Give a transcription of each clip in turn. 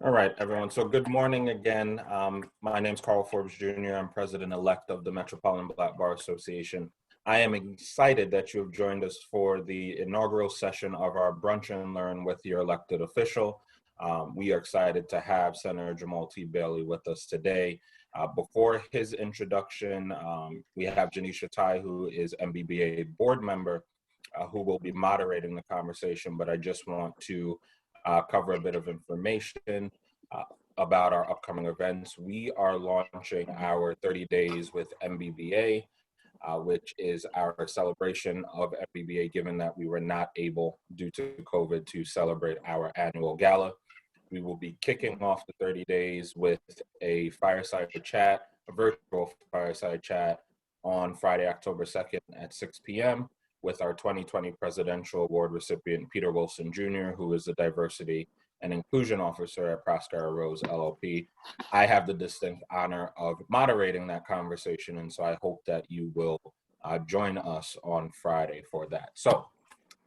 All right, everyone. So good morning again. My name is Carl Forbes Jr. I'm president-elect of the Metropolitan Black Bar Association. I am excited that you have joined us for the inaugural session of our Brunch and Learn with your elected official. We are excited to have Senator Jamal T. Bailey with us today. Before his introduction, we have Jenesha Tai, who is MBBA board member, who will be moderating the conversation, but I just want to cover a bit of information uh, about our upcoming events. We are launching our 30 Days with MBBA, which is our celebration of MBBA, given that we were not able, due to COVID, to celebrate our annual gala. We will be kicking off the 30 days with a fireside chat, a virtual fireside chat on Friday, October 2nd at 6 p.m. with our 2020 Presidential Award recipient, Peter Wilson Jr., who is the Diversity and Inclusion Officer at Proskauer Rose LLP. I have the distinct honor of moderating that conversation, and so I hope that you will join us on Friday for that. So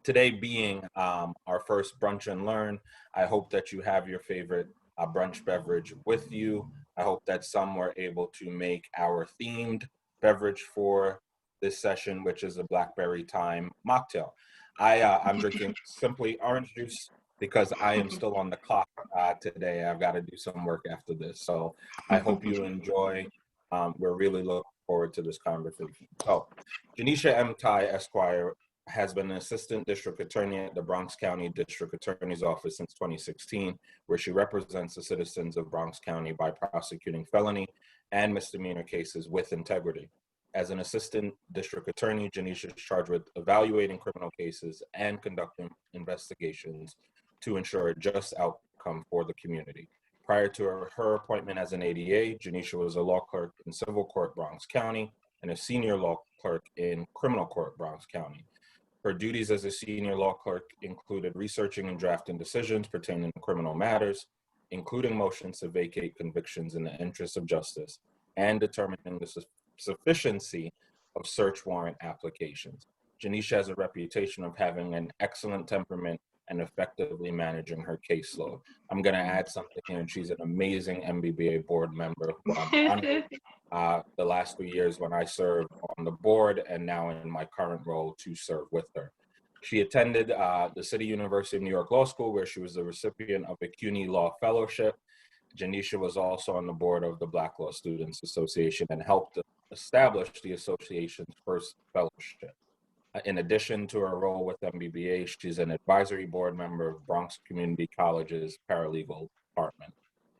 today being our first Brunch and Learn, I hope that you have your favorite brunch beverage with you. I hope that some were able to make our themed beverage for this session, which is a Blackberry Thyme mocktail. I'm drinking simply orange juice because I am still on the clock today. I've got to do some work after this. So I hope you enjoy. We're really looking forward to this conversation. So Jenesha M. Tai, Esquire, has been an assistant district attorney at the Bronx County District Attorney's Office since 2016, where she represents the citizens of Bronx County by prosecuting felony and misdemeanor cases with integrity. As an assistant district attorney, Jenesha is charged with evaluating criminal cases and conducting investigations to ensure a just outcome for the community. Prior to her appointment as an ADA, Jenesha was a law clerk in civil court Bronx County and a senior law clerk in criminal court Bronx County. Her duties as a senior law clerk included researching and drafting decisions pertaining to criminal matters, including motions to vacate convictions in the interest of justice, and determining the sufficiency of search warrant applications. Jenesha has a reputation of having an excellent temperament and effectively managing her caseload. I'm going to add something here, and she's an amazing MBBA board member who I'm honored the last 2 years when I served on the board, and now in my current role to serve with her. She attended the City University of New York Law School, where she was the recipient of a CUNY Law Fellowship. Jenesha was also on the board of the Black Law Students Association and helped establish the association's first fellowship. In addition to her role with MBBA, she's an advisory board member of Bronx Community College's paralegal department.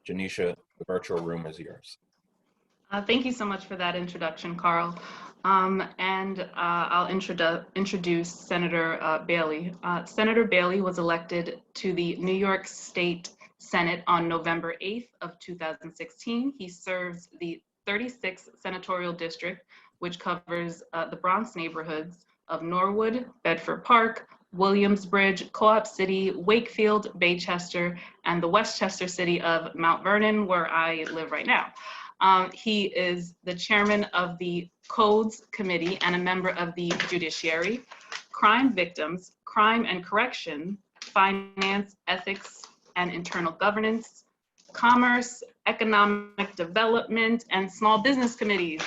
Jenesha, the virtual room is yours. Thank you so much for that introduction, Carl. I'll introduce Senator Bailey. Senator Bailey was elected to the New York State Senate on November 8th of 2016. He serves the 36th Senatorial District, which covers the Bronx neighborhoods of Norwood, Bedford Park, Williamsbridge, Co-op City, Wakefield, Baychester, and the Westchester city of Mount Vernon, where I live right now. He is the chairman of the Codes Committee and a member of the Judiciary, Crime Victims, Crime and Correction, Finance, Ethics and Internal Governance, Commerce, Economic Development, and Small Business Committees.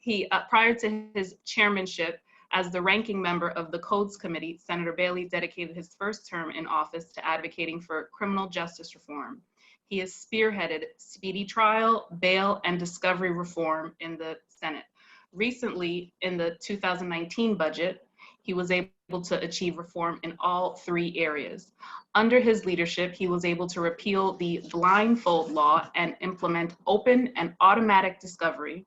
He, prior to his chairmanship as the ranking member of the Codes Committee, Senator Bailey dedicated his first term in office to advocating for criminal justice reform. He has spearheaded speedy trial, bail, and discovery reform in the Senate. Recently, in the 2019 budget, he was able to achieve reform in all three areas. Under his leadership, he was able to repeal the blindfold law and implement open and automatic discovery.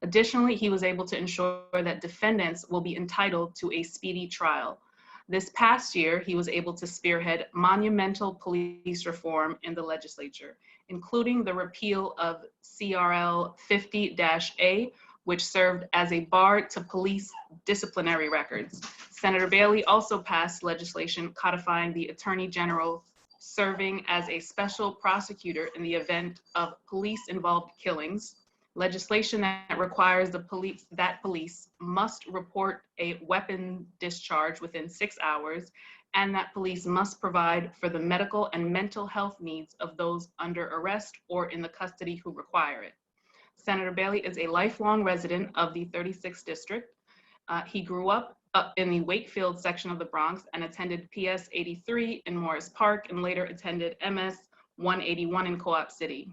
Additionally, he was able to ensure that defendants will be entitled to a speedy trial. This past year, he was able to spearhead monumental police reform in the legislature, including the repeal of CRL 50-A, which served as a bar to police disciplinary records. Senator Bailey also passed legislation codifying the Attorney General serving as a special prosecutor in the event of police-involved killings, legislation that requires police must report a weapon discharge within 6 hours, and that police must provide for the medical and mental health needs of those under arrest or in the custody who require it. Senator Bailey is a lifelong resident of the 36th District. He grew up in the Wakefield section of the Bronx and attended PS 83 in Morris Park and later attended MS 181 in Co-op City.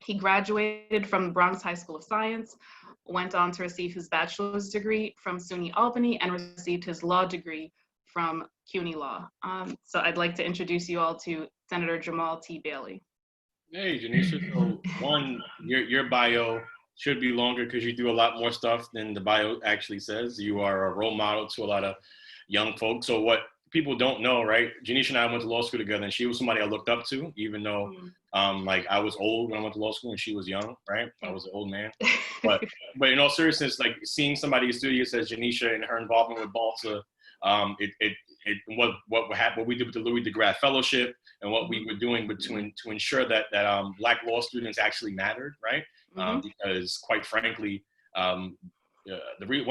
He graduated from the Bronx High School of Science, went on to receive his bachelor's degree from SUNY Albany and received his law degree from CUNY Law. So I'd like to introduce you all to Senator Jamal T. Bailey. Hey, Jenesha. So one, your bio should be longer because you do a lot more stuff than the bio actually says. You are a role model to a lot of young folks. So what people don't know, right? Jenesha and I went to law school together, and she was somebody I looked up to, even though like I was old when I went to law school and she was young, right? I was an old man. But in all seriousness, like seeing somebody in the studio says Jenesha and her involvement with Balsa, what we did with the Louis DeGrasse Fellowship and what we were doing to ensure that Black law students actually mattered, right? Because quite frankly, one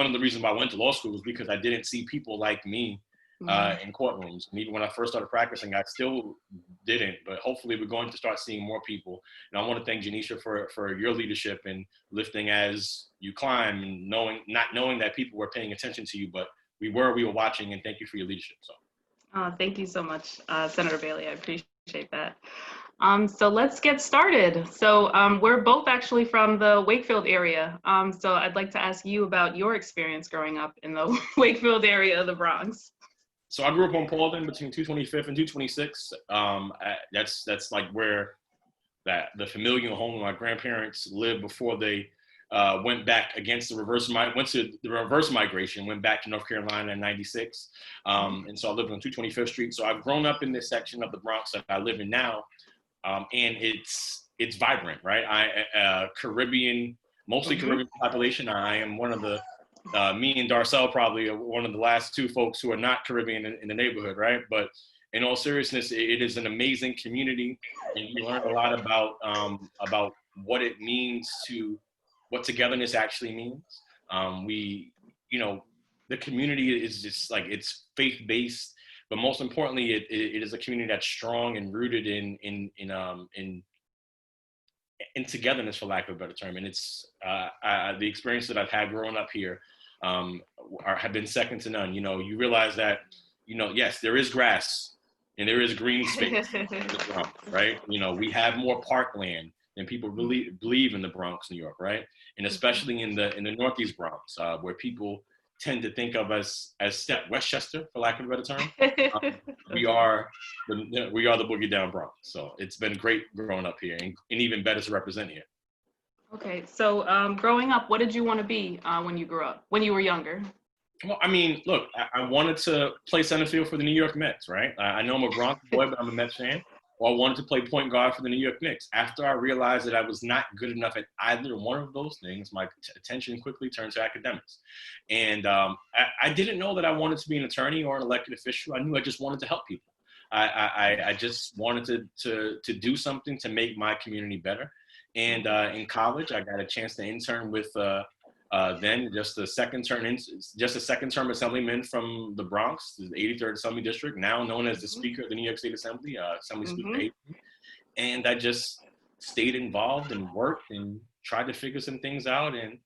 of the reasons why I went to law school was because I didn't see people like me in courtrooms. And even when I first started practicing, I still didn't, but hopefully we're going to start seeing more people. And I want to thank Jenesha for your leadership and lifting as you climb and not knowing that people were paying attention to you, but we were watching, and thank you for your leadership. So. Thank you so much, Senator Bailey. I appreciate that. So let's get started. So we're both actually from the Wakefield area. So I'd like to ask you about your experience growing up in the Wakefield area of the Bronx. So I grew up on Paulden between 225th and 226. That's like where the familial home of my grandparents lived before they went back against went to the reverse migration, went back to North Carolina in 96. And so I lived on 225th Street. So I've grown up in this section of the Bronx that I live in now. And it's vibrant, right? Caribbean, mostly Caribbean population. I am one of the, me and Darcel probably are one of the last two folks who are not Caribbean in the neighborhood, right? But in all seriousness, it is an amazing community. And you learn a lot about what it means what togetherness actually means. The community is just like, it's faith-based, but most importantly, it is a community that's strong and rooted in togetherness, for lack of a better term. And it's the experience that I've had growing up here have been second to none. You realize that, yes, there is grass and there is green space in the Bronx, right? We have more parkland than people really believe in the Bronx, New York, right? And especially in the Northeast Bronx, where people tend to think of us as Westchester, for lack of a better term. We are the boogie down Bronx. So it's been great growing up here, and even better to represent here. Okay, so growing up, what did you want to be when you grew up, when you were younger? Well, I mean, look, I wanted to play center field for the New York Mets, right? I know I'm a Bronx boy, but I'm a Mets fan. Or I wanted to play point guard for the New York Knicks. After I realized that I was not good enough at either one of those things, my attention quickly turned to academics. And I didn't know that I wanted to be an attorney or an elected official. I knew I just wanted to help people. I just wanted to do something to make my community better. And in college, I got a chance to intern with then just a second term assemblyman from the Bronx, the 83rd Assembly District, now known as the Speaker of the New York State Assembly, Assembly Speaker. And I just stayed involved and worked and tried to figure some things out. And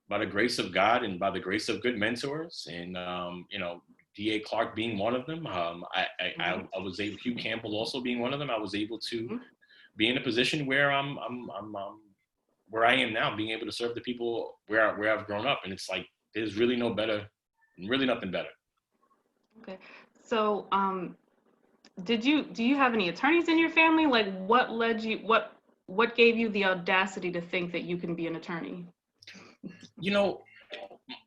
by the grace of God and by the grace of good mentors, and D.A. Clark being one of them, I was able, Hugh Campbell also being one of them, I was able to be in a position where I'm where I am now, being able to serve the people where I've grown up. And it's like, there's really nothing better. Okay. So do you have any attorneys in your family? Like what gave you the audacity to think that you can be an attorney?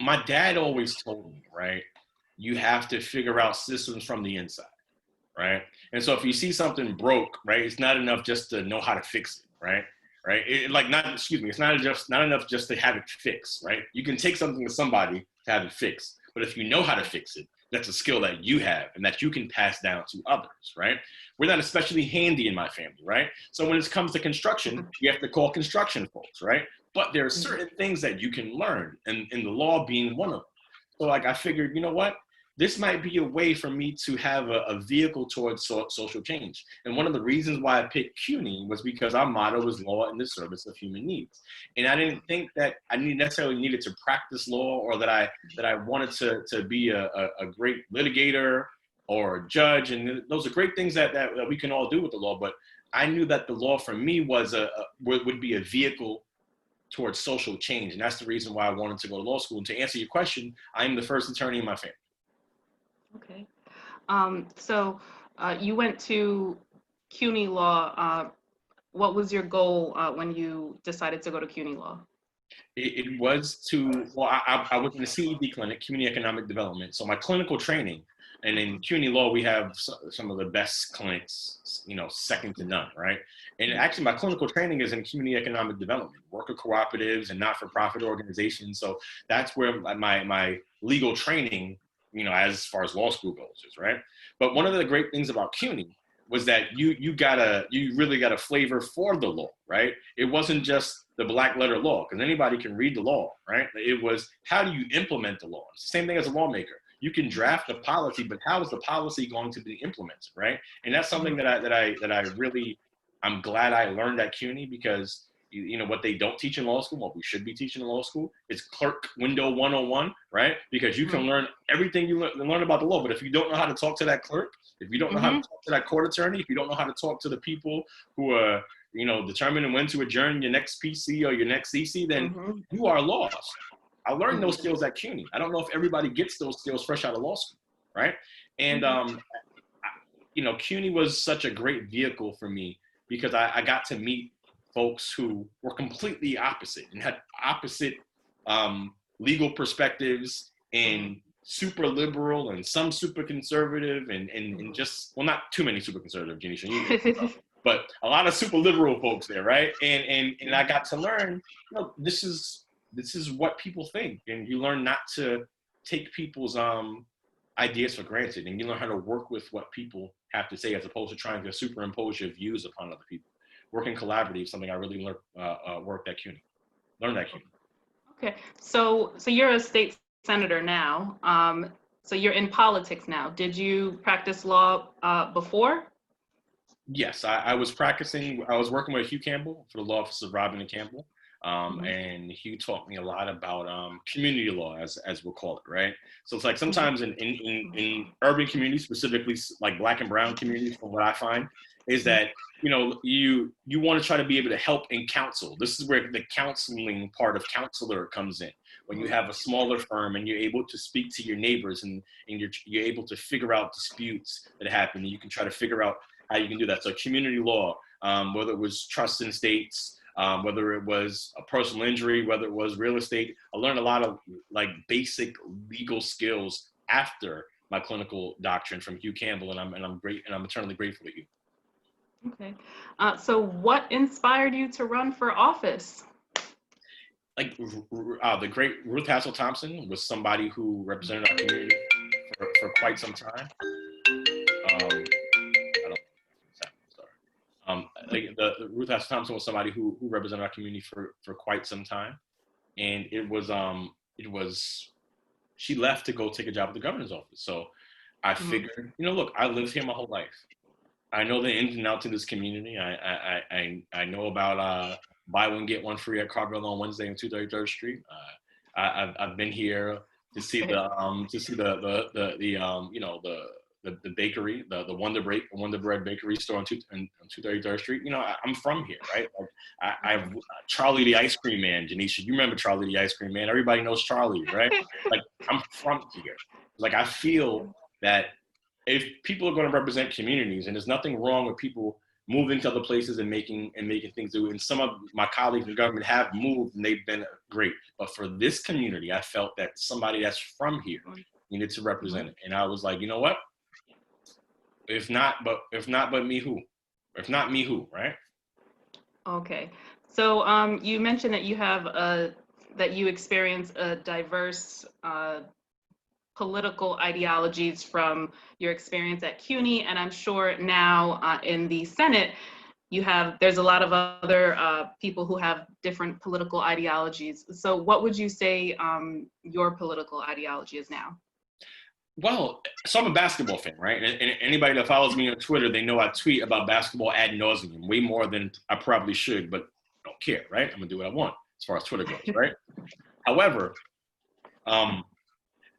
My dad always told me, right? You have to figure out systems from the inside, right? And so if you see something broke, right, it's not enough just to know how to fix it, right? Right? It's not enough just to have it fixed, right? You can take something to somebody to have it fixed, but if you know how to fix it, that's a skill that you have and that you can pass down to others, right? We're not especially handy in my family, right? So when it comes to construction, you have to call construction folks, right? but there are certain things that you can learn, and the law being one of them. So like I figured, you know what? This might be a way for me to have a vehicle towards social change. And one of the reasons why I picked CUNY was because our motto was law in the service of human needs. And I didn't think that I necessarily needed to practice law, or that I wanted to be a great litigator or a judge. And those are great things that we can all do with the law. But I knew that the law for me was would be a vehicle towards social change. And that's the reason why I wanted to go to law school. And to answer your question, I am the first attorney in my family. Okay. So you went to CUNY Law. What was your goal when you decided to go to CUNY Law? It was to, well, I was in the CED clinic, Community Economic Development. So my clinical training, and in CUNY Law, we have some of the best clinics, you know, second to none, right? And actually my clinical training is in community economic development, worker cooperatives and not-for-profit organizations. So that's where my legal training, you know, as far as law school goes, is right. But one of the great things about CUNY was that you really got a flavor for the law, right? It wasn't just the black letter law, because anybody can read the law, right? It was, how do you implement the law? It's the same thing as a lawmaker. You can draft a policy, but how is the policy going to be implemented, right? And that's something that I really, I'm glad I learned at CUNY, because you know what they don't teach in law school, what we should be teaching in law school, is clerk window 101, right? Because you can learn everything you learn about the law, but if you don't know how to talk to that clerk, if you don't know how to talk to that court attorney, if you don't know how to talk to the people who are, you know, determining when to adjourn your next PC or your next CC, then you are lost. I learned those skills at CUNY. I don't know if everybody gets those skills fresh out of law school, right? And you know, CUNY was such a great vehicle for me, because I got to meet folks who were completely opposite and had opposite legal perspectives, and super liberal and some super conservative, and just, well, not too many super conservative, Jenesha, but a lot of super liberal folks there, right? And I got to learn, you know, this is what people think, and you learn not to take people's ideas for granted, and you learn how to work with what people have to say, as opposed to trying to superimpose your views upon other people. Working collaborative is something I really learned at CUNY. Okay, so you're a state senator now. So you're in politics now. Did you practice law before? Yes, I was practicing. I was working with Hugh Campbell for the law office of Robin and Campbell. And Hugh taught me a lot about community law, as we'll call it, right? So it's like sometimes in urban communities, specifically like Black and brown communities, from what I find, is that, you know, you want to try to be able to help and counsel. This is where the counseling part of counselor comes in. When you have a smaller firm and you're able to speak to your neighbors, and you're able to figure out disputes that happen, and you can try to figure out how you can do that. So community law, whether it was trust in states, whether it was a personal injury, whether it was real estate, I learned a lot of like basic legal skills after my clinical doctrine from Hugh Campbell, and I'm great, and I'm eternally grateful to you. Okay, so what inspired you to run for office? Like the great Ruth Hassel Thompson was somebody who represented our community for quite some time. Like the Ruth Hassel Thompson was somebody who represented our community for quite some time, and it was she left to go take a job at the governor's office. So I figured, you know, look, I lived here my whole life. I know the ins and outs of this community. I know about buy one get one free at Carvel on Wednesday and 233rd Street. I've been here to see the bakery, the Wonder Bread bakery store on 233rd Street. You know, I'm from here, right? Like, I've Charlie the ice cream man, Jenesha. You remember Charlie the ice cream man? Everybody knows Charlie, right? Like, I'm from here. Like, I feel that if people are going to represent communities, and there's nothing wrong with people moving to other places and making things do. And some of my colleagues in government have moved, and they've been great. But for this community, I felt that somebody that's from here needed to represent it. And I was like, you know what? If not me, who? If not me, who? Right? Okay. So you mentioned that you experience a diverse political ideologies from your experience at CUNY, and I'm sure now in the Senate, there's a lot of other people who have different political ideologies. So what would you say your political ideology is now? Well, so I'm a basketball fan, right? And anybody that follows me on Twitter, they know I tweet about basketball ad nauseum, way more than I probably should, but I don't care, right? I'm gonna do what I want as far as Twitter goes, right? However,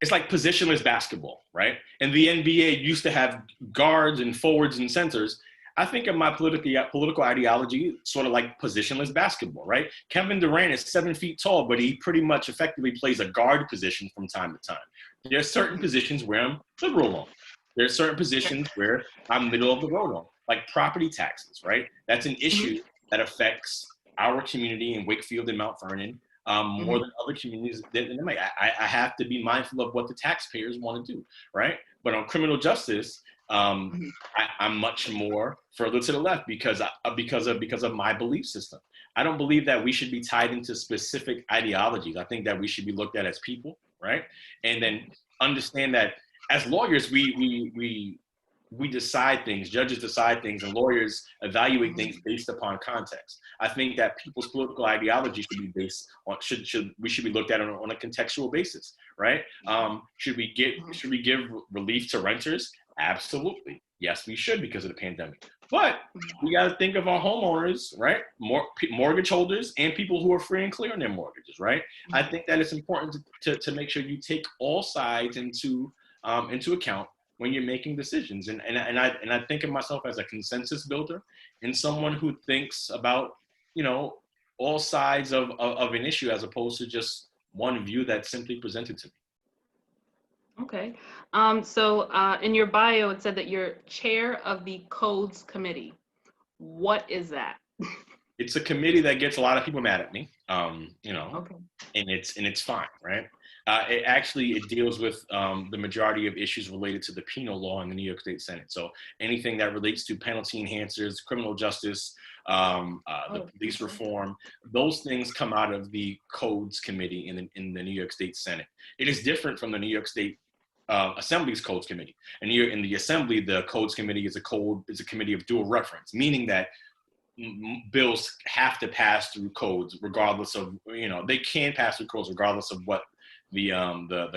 it's like positionless basketball, right? And the NBA used to have guards and forwards and centers. I think of my political ideology sort of like positionless basketball, right? Kevin Durant is 7 feet tall, but he pretty much effectively plays a guard position from time to time. There are certain positions where I'm liberal on. There are certain positions where I'm middle of the road on, like property taxes, right? That's an issue that affects our community in Wakefield and Mount Vernon more than other communities. I have to be mindful of what the taxpayers want to do, right? But on criminal justice, I'm much more further to the left because of my belief system. I don't believe that we should be tied into specific ideologies. I think that we should be looked at as people, right? And then understand that as lawyers, we decide things, judges decide things, and lawyers evaluate things based upon context. I think that people's political ideology should be based on we should be looked at on a contextual basis, right? Should we give relief to renters? Absolutely. Yes, we should because of the pandemic. But we got to think of our homeowners, right? Mortgage holders and people who are free and clear on their mortgages, right? I think that it's important to make sure you take all sides into account when you're making decisions. And I think of myself as a consensus builder and someone who thinks about, all sides of an issue as opposed to just one view that's simply presented to me. Okay. So in your bio, it said that you're chair of the Codes Committee. What is that? It's a committee that gets a lot of people mad at me, Okay. and it's fine, right? It deals with the majority of issues related to the penal law in the New York State Senate. So anything that relates to penalty enhancers, criminal justice, the police reform, those things come out of the Codes Committee in the New York State Senate. It is different from the New York State Assembly's Codes Committee. And in the Assembly, the Codes Committee is a committee of dual reference, meaning that bills have to pass through codes regardless of, they can pass through codes regardless of what the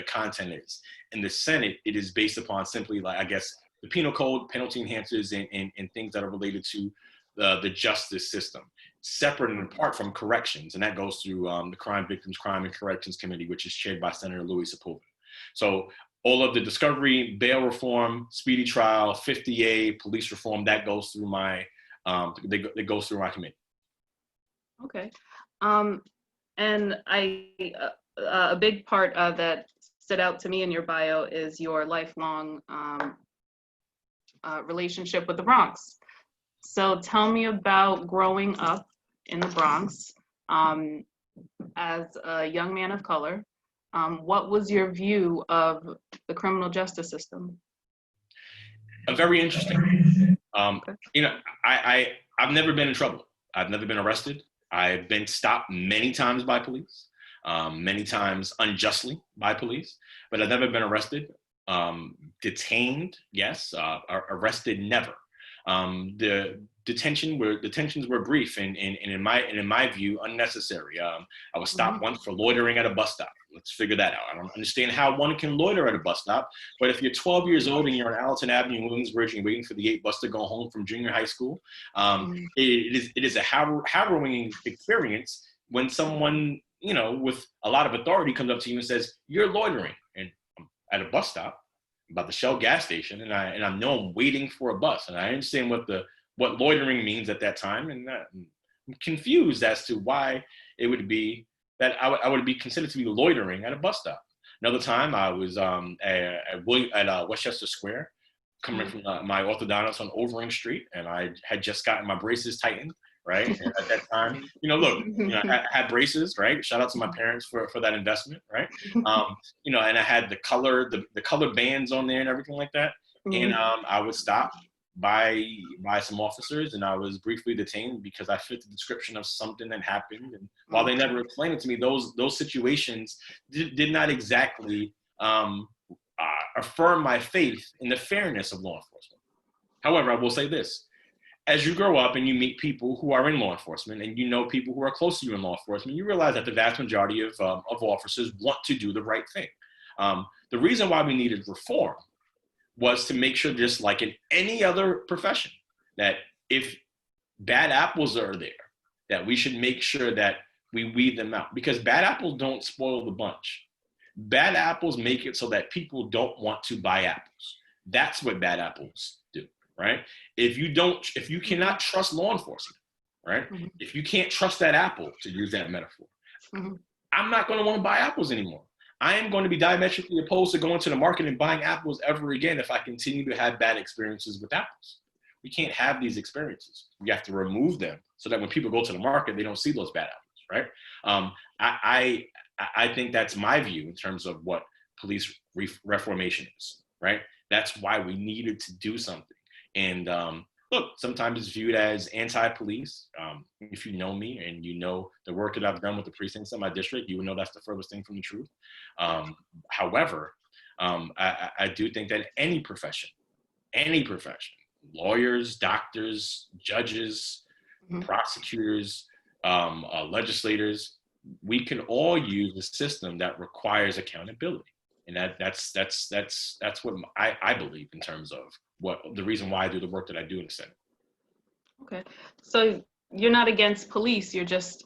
content is. In the Senate, it is based upon simply, like, I guess, the penal code, penalty enhancers, and things that are related to the justice system, separate and apart from corrections. And that goes through the Crime Victims, Crime and Corrections Committee, which is chaired by Senator Louis Sepulveda. So all of the discovery, bail reform, speedy trial, 50A, police reform, that goes through it goes through my committee. Okay. And a big part that stood out to me in your bio is your lifelong relationship with the Bronx. So tell me about growing up in the Bronx as a young man of color. What was your view of the criminal justice system? Very interesting. I've never been in trouble. I've never been arrested. I've been stopped many times by police, many times unjustly by police, but I've never been arrested. Detained, yes. Arrested, never. The detentions were brief and in my view unnecessary. I was stopped once for loitering at a bus stop. Let's figure that out. I don't understand how one can loiter at a bus stop, but if you're 12 years old and you're on Allerton Avenue in Williamsburg and you're waiting for the 8 bus to go home from junior high school, it is a harrowing experience when someone, with a lot of authority comes up to you and says, "You're loitering," and I'm at a bus stop about the Shell gas station, and I know I'm waiting for a bus, and I understand what loitering means at that time, and I'm confused as to why it would be that I would be considered to be loitering at a bus stop. Another time, I was at Westchester Square, coming from my orthodontist on Overing Street, and I had just gotten my braces tightened. Right. And at that time, I had braces, right? Shout out to my parents for that investment, right? And I had the color bands on there and everything like that. And I was stopped by some officers, and I was briefly detained because I fit the description of something that happened. And while they never explained it to me, those situations did not exactly affirm my faith in the fairness of law enforcement. However, I will say this. as you grow up and you meet people who are in law enforcement and you know people who are close to you in law enforcement, you realize that the vast majority of officers want to do the right thing. The reason why we needed reform was to make sure, just like in any other profession, that if bad apples are there, that we should make sure that we weed them out, because bad apples don't spoil the bunch. Bad apples make it so that people don't want to buy apples. That's what bad apples do, right? If you cannot trust law enforcement, right? Mhm. If you can't trust that apple, to use that metaphor, Mhm. I'm not going to want to buy apples anymore. I am going to be diametrically opposed to going to the market and buying apples ever again if I continue to have bad experiences with apples. We can't have these experiences. We have to remove them so that when people go to the market, they don't see those bad apples, right? I think that's my view in terms of what police reformation is, right? That's why we needed to do something. And look, sometimes it's viewed as anti-police. If you know me and you know the work that I've done with the precincts in my district, you would know that's the furthest thing from the truth. However, I do think that any profession, lawyers, doctors, judges, prosecutors, legislators, we can all use a system that requires accountability. And that's what I believe in terms of what the reason why I do the work that I do in the Senate. Okay, so you're not against police, you're just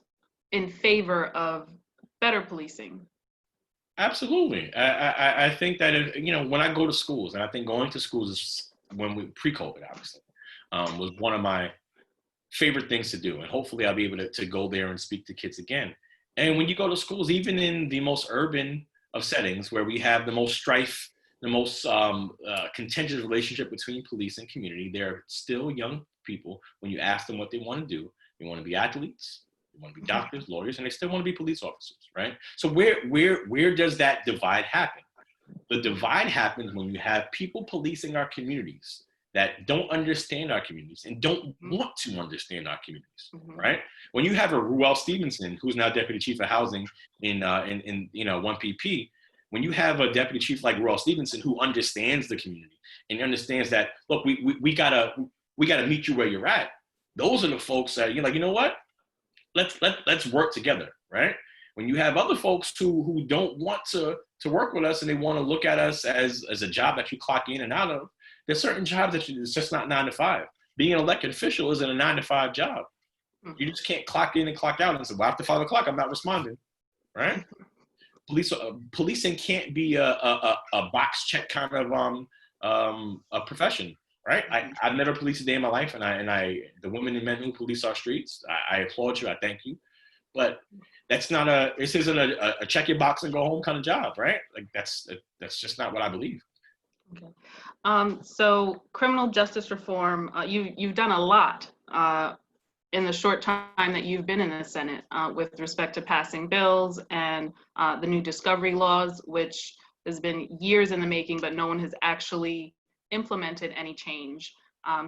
in favor of better policing. Absolutely. I think that when I go to schools, and I think going to schools is pre-COVID, obviously, was one of my favorite things to do. And hopefully I'll be able to go there and speak to kids again. And when you go to schools, even in the most urban of settings where we have the most strife, the most contentious relationship between police and community, they're still young people. When you ask them what they want to do, they want to be athletes, they want to be doctors, lawyers, and they still want to be police officers, right? So where does that divide happen? The divide happens when you have people policing our communities that don't understand our communities and don't want to understand our communities, right? When you have a Ruel Stevenson, who's now Deputy Chief of Housing in 1PP, when you have a deputy chief like Ruel Stevenson who understands the community and understands that, look, we gotta meet you where you're at. Those are the folks that you're like, you know what? Let's work together, right? When you have other folks who don't want to work with us and they want to look at us as a job that you clock in and out of, there's certain jobs that it's just not 9 to 5. Being an elected official isn't a 9 to 5 job. You just can't clock in and clock out and say, well, after 5 o'clock, I'm not responding, right? Policing can't be a box check kind of a profession, right? I've never policed a day in my life, and the women and men who police our streets, I applaud you, I thank you, but this isn't a check your box and go home kind of job, right? Like that's just not what I believe. Okay. So criminal justice reform, you've done a lot in the short time that you've been in the Senate with respect to passing bills and the new discovery laws, which has been years in the making, but no one has actually implemented any change.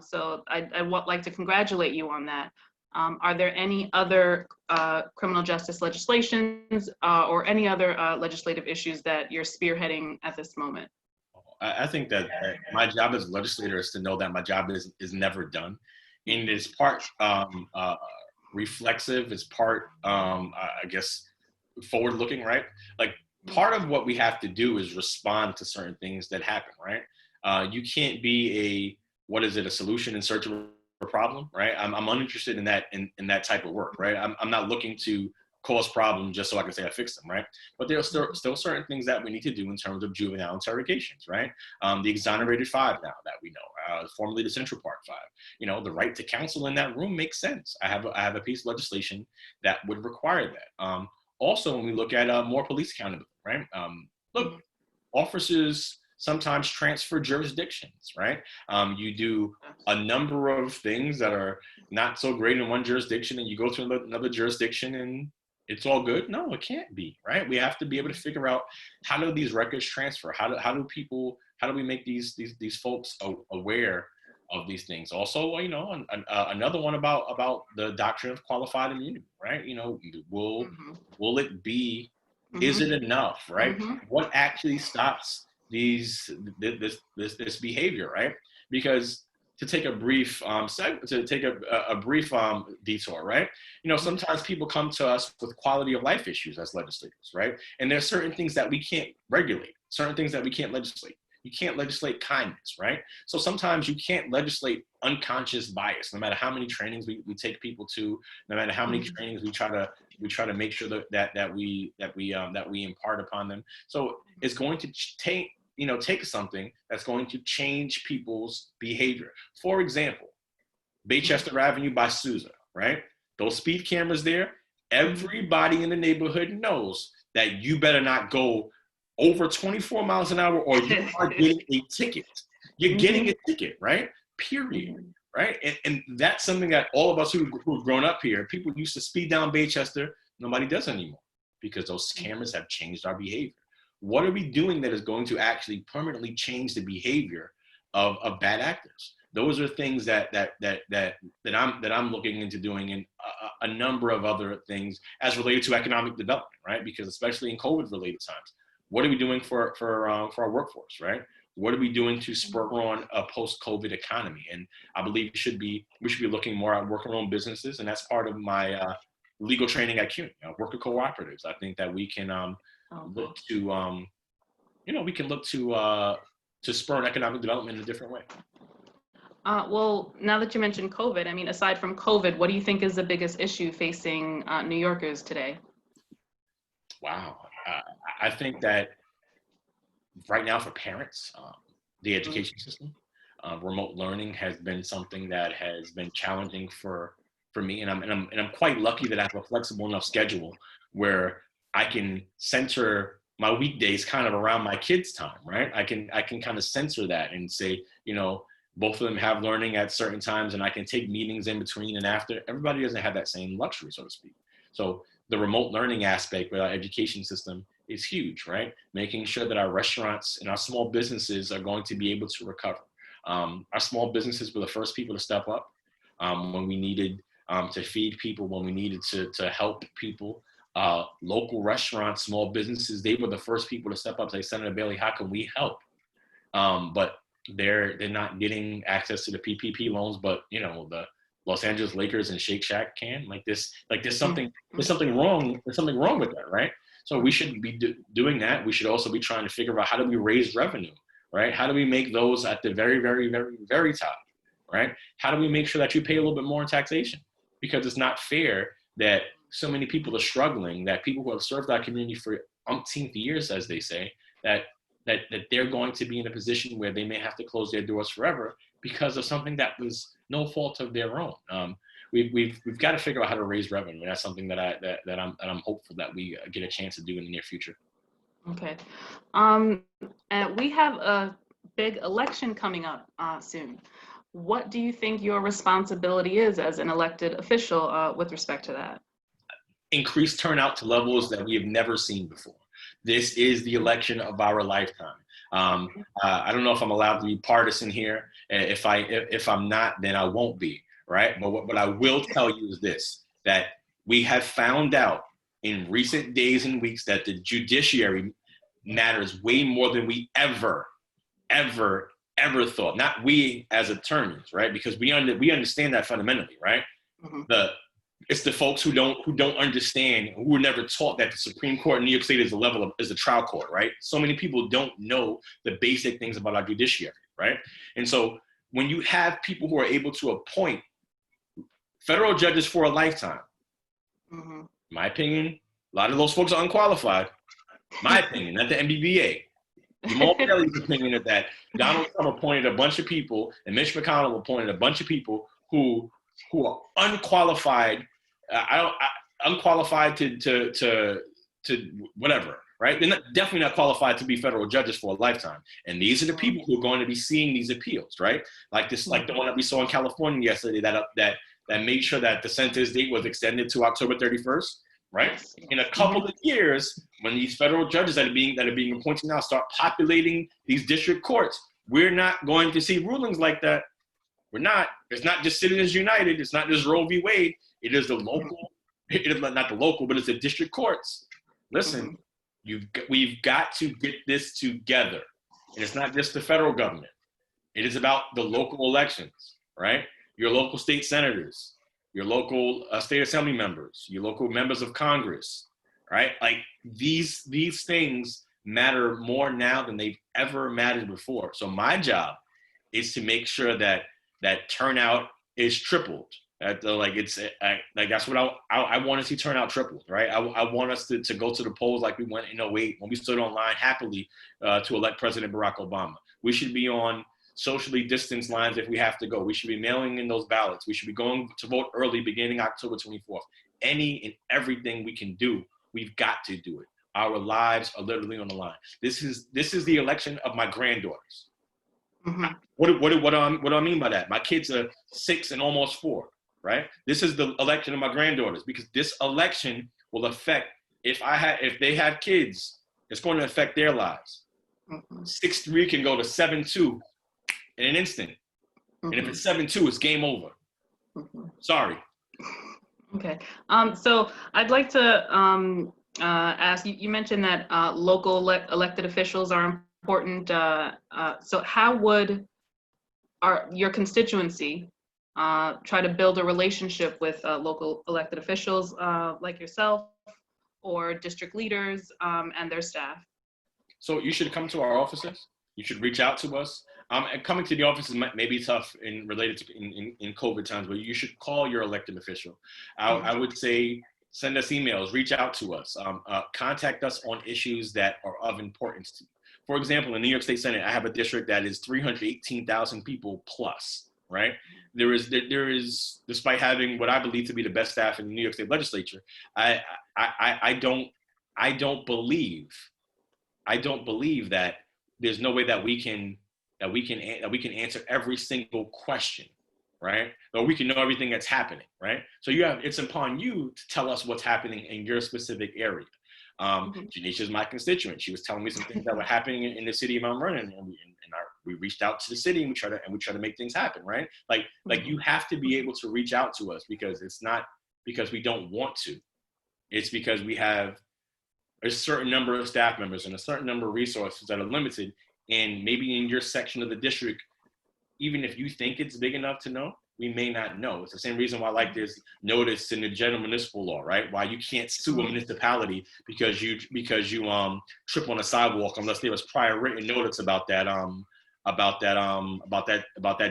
So I'd like to congratulate you on that. Are there any other criminal justice legislations or any other legislative issues that you're spearheading at this moment? I think that my job as a legislator is to know that my job is never done. And it's part reflexive, it's part, I guess, forward-looking, right? Like, part of what we have to do is respond to certain things that happen, right? You can't be a solution in search of a problem, right? I'm uninterested in that type of work, right? I'm not looking to cause problems just so I can say I fixed them, right? But there are still certain things that we need to do in terms of juvenile interrogations, right? The exonerated 5 now that we know, formerly the Central Park 5. The right to counsel in that room makes sense. I have a piece of legislation that would require that. Also, when we look at more police accountability, right? Look, officers sometimes transfer jurisdictions, right? You do a number of things that are not so great in one jurisdiction and you go to another jurisdiction and it's all good. No, it can't be, right? We have to be able to figure out, how do these records transfer? How do we make these folks aware of these things? Also, another one about the doctrine of qualified immunity, right? Will it be, is it enough, right? What actually stops this behavior, right? Because to take a brief detour, right? You know, sometimes people come to us with quality of life issues as legislators, right? And there's certain things that we can't regulate, certain things that we can't legislate. You can't legislate kindness, right? So sometimes you can't legislate unconscious bias, no matter how many trainings we take people to, no matter how many trainings we try to make sure that we impart upon them. So it's going to take something that's going to change people's behavior. For example, Baychester Avenue by Sousa, right? Those speed cameras there, everybody in the neighborhood knows that you better not go over 24 miles an hour or you are getting a ticket. You're getting a ticket, right? Period, right? And that's something that all of us who've grown up here, people used to speed down Baychester, nobody does anymore because those cameras have changed our behavior. What are we doing that is going to actually permanently change the behavior of bad actors? Those are things that I'm looking into doing, and a number of other things as related to economic development, right? Because especially in COVID-related times, what are we doing for our workforce, right? What are we doing to spur on a post-COVID economy? And I believe we should be looking more at worker owned businesses, and that's part of my legal training at CUNY, worker cooperatives. I think that we can look to to spur on economic development in a different way. Well, now that you mentioned COVID, I mean, aside from COVID, what do you think is the biggest issue facing New Yorkers today? Wow. I think that right now for parents, the education system, remote learning has been something that has been challenging for me, and I'm quite lucky that I have a flexible enough schedule where I can center my weekdays kind of around my kids' time, right? I can kind of censor that and say, you know, both of them have learning at certain times, and I can take meetings in between and after. Everybody doesn't have that same luxury, so to speak. So the remote learning aspect with our education system is huge, right? Making sure that our restaurants and our small businesses are going to be able to recover. Our small businesses were the first people to step up when we needed to feed people, when we needed to help people. Local restaurants, small businesses, they were the first people to step up and say, Senator Bailey, how can we help? But they're not getting access to the PPP loans, but you know, the Los Angeles Lakers and Shake Shack can. There's something wrong with that, right? So we should be doing that. We should also be trying to figure out how do we raise revenue, right? How do we make those at the very, very, very, very top, right? How do we make sure that you pay a little bit more in taxation? Because it's not fair that so many people are struggling, that people who have served our community for umpteenth years, as they say, that they're going to be in a position where they may have to close their doors forever because of something that was no fault of their own. We've got to figure out how to raise revenue. And that's something that I'm hopeful that we get a chance to do in the near future. Okay, and we have a big election coming up soon. What do you think your responsibility is as an elected official with respect to that? Increased turnout to levels that we have never seen before. This is the election of our lifetime. I don't know if I'm allowed to be partisan here. If I'm not, then I won't be, right? But what I will tell you is this, that we have found out in recent days and weeks that the judiciary matters way more than we ever thought. Not we as attorneys, right? Because we understand that fundamentally, right? Mm-hmm. It's the folks who don't understand, who were never taught that the Supreme Court in New York State is a trial court, right? So many people don't know the basic things about our judiciary, right? And so when you have people who are able to appoint federal judges for a lifetime, mm-hmm. in my opinion, a lot of those folks are unqualified. My opinion, not the MBBA. Jamal Kelly's opinion is that Donald Trump appointed a bunch of people, and Mitch McConnell appointed a bunch of people who are unqualified. Unqualified to whatever, right? They're definitely not qualified to be federal judges for a lifetime. And these are the people who are going to be seeing these appeals, right? Like the one that we saw in California yesterday that made sure that the sentence date was extended to October 31st, right? In a couple of years, when these federal judges that are being appointed now start populating these district courts, we're not going to see rulings like that. We're not. It's not just Citizens United. It's not just Roe v. Wade. It is the local. It is not the local, but it's the district courts. Listen, we've got to get this together, and it's not just the federal government. It is about the local elections, right? Your local state senators, your local state assembly members, your local members of Congress, right? Like these things matter more now than they've ever mattered before. So my job is to make sure that turnout is tripled. Like that's what I want to see turnout tripled, right? I want us to go to the polls like we went in '08 when we stood online happily to elect President Barack Obama. We should be on socially distanced lines if we have to go. We should be mailing in those ballots. We should be going to vote early beginning October 24th. Any and everything we can do, we've got to do it. Our lives are literally on the line. This is the election of my granddaughters. Mm-hmm. What do I mean by that? My kids are 6 and almost 4, right? This is the election of my granddaughters because this election will affect, if they have kids, it's going to affect their lives. 6'3" can go to 7'2" in an instant. And if it's 7'2", it's game over. Sorry. Okay. So I'd like to ask, you mentioned that local elected officials are important. So how would your constituency try to build a relationship with local elected officials like yourself or district leaders and their staff? So you should come to our offices. You should reach out to us. And coming to the offices may be tough related to in COVID times, but you should call your elected official. I would say send us emails, reach out to us, contact us on issues that are of importance to you. For example, in New York State Senate, I have a district that is 318,000 people plus, right? There is, despite having what I believe to be the best staff in the New York State Legislature, I don't believe that there's no way that we can answer every single question, right? Or we can know everything that's happening, right? So it's upon you to tell us what's happening in your specific area. Jenesha is my constituent. She was telling me some things that were happening in the city of Mount Vernon, and we reached out to the city and we try to make things happen, right? Like you have to be able to reach out to us because it's not because we don't want to. It's because we have a certain number of staff members and a certain number of resources that are limited. And maybe in your section of the district, even if you think it's big enough to know, we may not know. It's the same reason why, like, there's notice in the general municipal law, right? Why you can't sue a municipality because you trip on a sidewalk unless there was prior written notice about that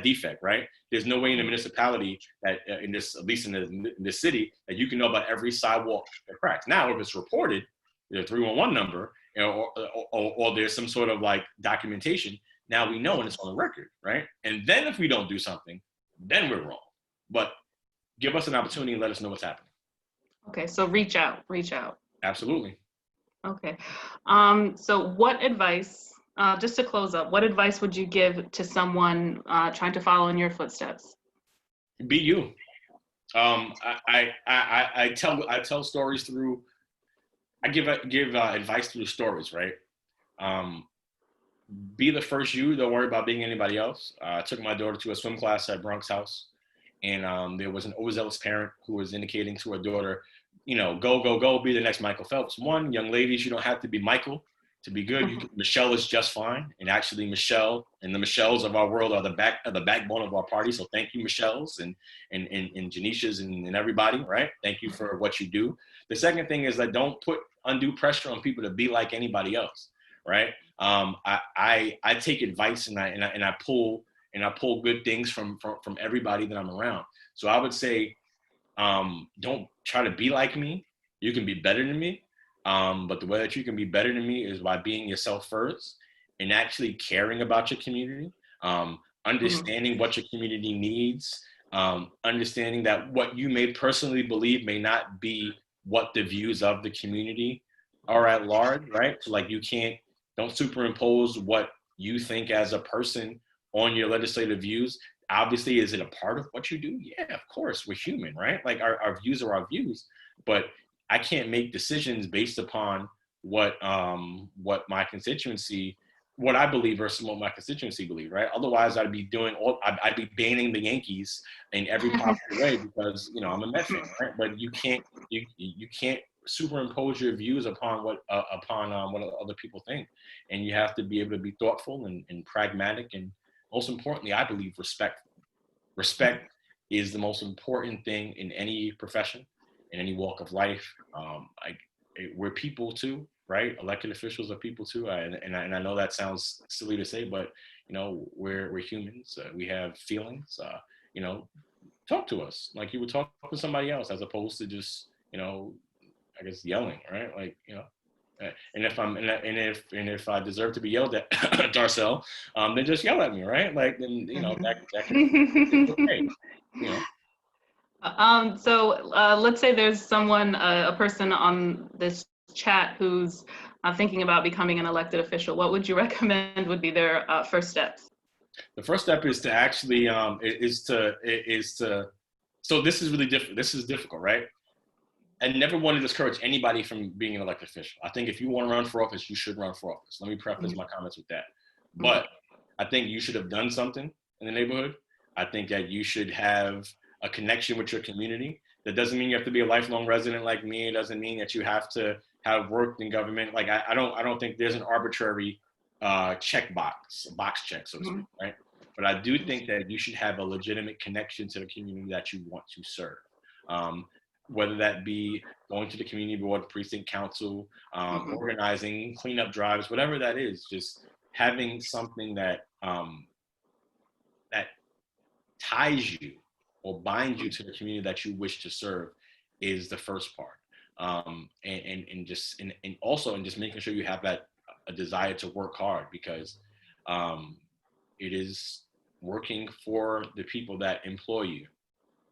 defect, right? There's no way in the municipality that at least in this city, that you can know about every sidewalk that cracks. Now, if it's reported, there's a 311 number, or there's some sort of like documentation. Now we know and it's on the record, right? And then if we don't do something, then we're wrong. But give us an opportunity and let us know what's happening. Okay, so reach out. Absolutely. Okay. So what advice, just to close up, what advice would you give to someone trying to follow in your footsteps? Be you. I tell stories through. I give advice through stories, right? Be the first you. Don't worry about being anybody else. I took my daughter to a swim class at Bronx House, and there was an overzealous parent who was indicating to her daughter, go, be the next Michael Phelps. One, young ladies, you don't have to be Michael to be good. Michelle is just fine. And actually, Michelle and the Michelles of our world are the backbone of our party. So thank you, Michelles and Jenesha's and everybody, right? Thank you for what you do. The second thing is that don't put undue pressure on people to be like anybody else, right? I take advice and I pull good things from everybody that I'm around. So I would say, don't try to be like me. You can be better than me. But the way that you can be better than me is by being yourself first and actually caring about your community, understanding what your community needs, understanding that what you may personally believe may not be what the views of the community are at large, right? So like don't superimpose what you think as a person on your legislative views. Obviously, is it a part of what you do? Yeah, of course, we're human, right? Like our views are our views, but I can't make decisions based upon what my constituency, what I believe versus what my constituency believe, right? Otherwise, I'd be banning the Yankees in every possible way because I'm a Mets fan, right? But you can't superimpose your views upon what other people think, and you have to be able to be thoughtful and pragmatic and most importantly, I believe respect. Respect is the most important thing in any profession, in any walk of life. We're people too, right? Elected officials are people too. And I know that sounds silly to say, but you know, we're humans. We have feelings. You know, talk to us like you would talk to somebody else, as opposed to just, you know, I guess yelling, right? Like, you know. And if I deserve to be yelled at, Darcel, then just yell at me, right? Like, then, you know, that can, it's okay, you know. Let's say there's someone, a person on this chat who's thinking about becoming an elected official. What would you recommend would be their first steps? The first step is to actually so this is really different. This is difficult, right? I never want to discourage anybody from being an elected official. I think if you want to run for office, you should run for office. Let me preface my comments with that. But I think you should have done something in the neighborhood. I think that you should have a connection with your community. That doesn't mean you have to be a lifelong resident like me. It doesn't mean that you have to have worked in government. Like I don't think there's an arbitrary box check, so to speak, right? But I do think that you should have a legitimate connection to the community that you want to serve. Whether that be going to the community board, precinct council, organizing cleanup drives, whatever that is, just having something that that ties you or binds you to the community that you wish to serve is the first part. And also making sure you have that a desire to work hard, because it is working for the people that employ you